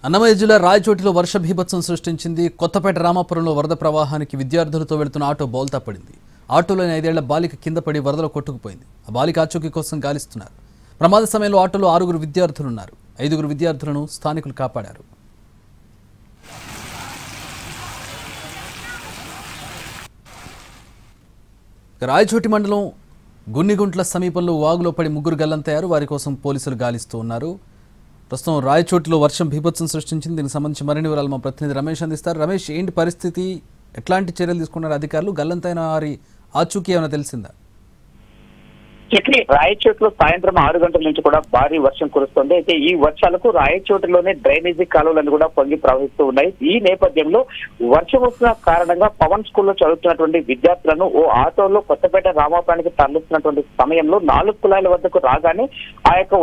అన్నమయ్య జిల్లా రాయచోటిలో వర్ష బీభత్సం సృష్టించింది. కొత్తపేట రామాపురంలో వరద ప్రవాహానికి విద్యార్థులతో వెళ్తున్న ఆటో బోల్తా పడింది. ఆటోలోని 5 ఏళ్ల బాలిక కింద పడి వరదలో కొట్టుకుపోయింది. ఆ బాలిక ఆచూకీ కోసం గాలిస్తున్నారు. ప్రమాద సమయంలో ఆటోలో 6 విద్యార్థులున్నారు. 5 విద్యార్థులను స్థానికులు కాపాడారు. రాయచోటి మండలం గున్నిగుంట్ల సమీపంలో వాగులో పడి 3 గల్లంతయ్యారు. వారి కోసం పోలీసులు గాలిస్తూ ఉన్నారు. ప్రస్తుతం రాయచోటిలో వర్షం బీభత్సం సృష్టించింది. దీనికి సంబంధించి మరిన్ని వివరాలు మా ప్రతినిధి రమేష్ అందిస్తారు. రమేష్, ఏంటి పరిస్థితి? ఎట్లాంటి చర్యలు తీసుకున్నారు అధికారులు? గల్లంతైన వారి ఆచూకీ ఏమైనా తెలిసిందా? రాయచోటిలో సాయంత్రం 6 గంటల నుంచి కూడా భారీ వర్షం కురుస్తోంది. అయితే ఈ వర్షాలకు రాయచోటిలోనే డ్రైనేజీ కాలువలన్నీ కూడా పొంగి ప్రవహిస్తూ ఉన్నాయి. ఈ నేపథ్యంలో వర్షం వస్తున్న కారణంగా పవన్ స్కూల్లో చదువుతున్నటువంటి విద్యార్థులను ఓ ఆటోలో కొత్తపేట రామాపురానికి తరలిస్తున్నటువంటి సమయంలో 4 కులాల వద్దకు రాగానే ఆ యొక్క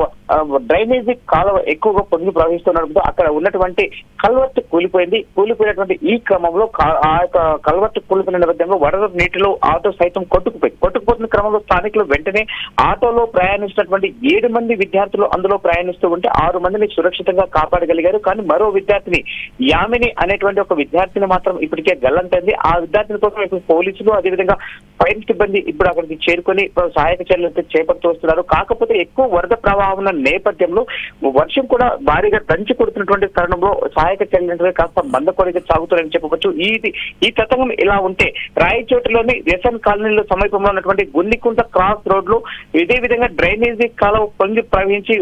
డ్రైనేజీ కాలువ ఎక్కువగా పొంగి ప్రవహిస్తుండడంతో అక్కడ ఉన్నటువంటి కల్వర్ట్ కూలిపోయినటువంటి ఈ క్రమంలో ఆ యొక్క కల్వర్ట్ కూలిపోయిన నేపథ్యంలో వరద నీటిలో ఆటో సైతం కొట్టుకుపోతున్న క్రమంలో స్థానికులు వెంటనే ఆటోలో ప్రయాణిస్తున్నటువంటి 7 మంది విద్యార్థులు అందులో ప్రయాణిస్తూ ఉంటే 6 మందిని సురక్షితంగా కాపాడగలిగారు. కానీ మరో విద్యార్థిని యామిని అనేటువంటి ఒక విద్యార్థిని మాత్రం ఇప్పటికే గల్లంతైంది. ఆ విద్యార్థిని కోసం ఇప్పుడు పోలీసులు అదేవిధంగా ఫైర్ సిబ్బంది ఇప్పుడు అక్కడికి చేరుకొని సహాయక చర్యలు చేపడుతూ వస్తున్నారు. కాకపోతే ఎక్కువ వరద ప్రవాహం ఉన్న నేపథ్యంలో వర్షం కూడా భారీగా దంచి కొడుతున్నటువంటి తరుణంలో సహాయక చర్యలు కాస్త మందకొడిగా సాగుతున్నాయని చెప్పవచ్చు. ఈ తతంగం ఇలా ఉంటే రాయచోటిలోని రేషన్ కాలనీలో సమీపంలో ఉన్నటువంటి గున్నికుంట క్రాస్ రోడ్ లో ఇదే విధంగా డ్రైనేజీ కాలువ పొంగి ప్రవహించి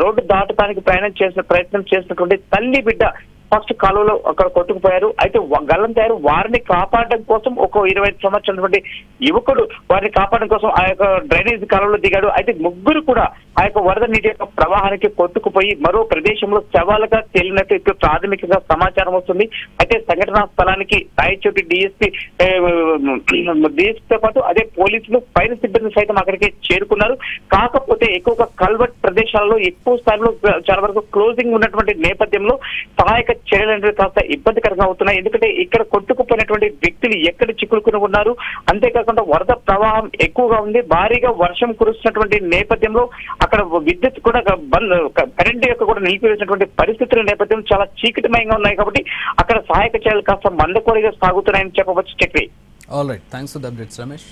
రోడ్డు దాటడానికి ప్రయత్నం చేసినటువంటి తల్లి బిడ్డ ఫస్ట్ కాలువలో అక్కడ కొట్టుకుపోయారు. అయితే గల్లంతయ్యారు. వారిని కాపాడడం కోసం ఒక 25 సంవత్సరాల యువకుడు వారిని కాపాడడం కోసం ఆ యొక్క డ్రైనేజీ కాలువలో దిగాడు. అయితే 3 కూడా ఆ యొక్క వరద నీటి యొక్క ప్రవాహానికి కొట్టుకుపోయి మరో ప్రదేశంలో శవాలుగా తేలినట్టు ఇప్పుడు ప్రాథమికంగా సమాచారం వస్తుంది. అయితే సంఘటనా స్థలానికి రాయచోటి డిఎస్పీతో పాటు అదే పోలీసులు ఫైర్ సిబ్బంది సైతం అక్కడికి చేరుకున్నారు. కాకపోతే ఎక్కువగా కల్వర్ట్ ప్రదేశాల్లో ఎక్కువ స్థాయిలో చాలా వరకు క్లోజింగ్ ఉన్నటువంటి నేపథ్యంలో సహాయక చర్యలు అనేది కాస్త ఇబ్బందికరంగా అవుతున్నాయి. ఎందుకంటే ఇక్కడ కొట్టుకుపోయినటువంటి వ్యక్తులు ఎక్కడ చిక్కుకుని ఉన్నారు. అంతేకాకుండా వరద ప్రవాహం ఎక్కువగా ఉంది. భారీగా వర్షం కురుస్తున్నటువంటి నేపథ్యంలో అక్కడ విద్యుత్ కూడా కరెంట్ యొక్క కూడా నిలిపివేసినటువంటి పరిస్థితుల నేపథ్యం చాలా చీకటిమయంగా ఉన్నాయి. కాబట్టి అక్కడ సహాయక చర్యలు కాస్త మందకొడిగా సాగుతున్నాయని చెప్పవచ్చు. Chakri. All right, thanks for the updates Ramesh.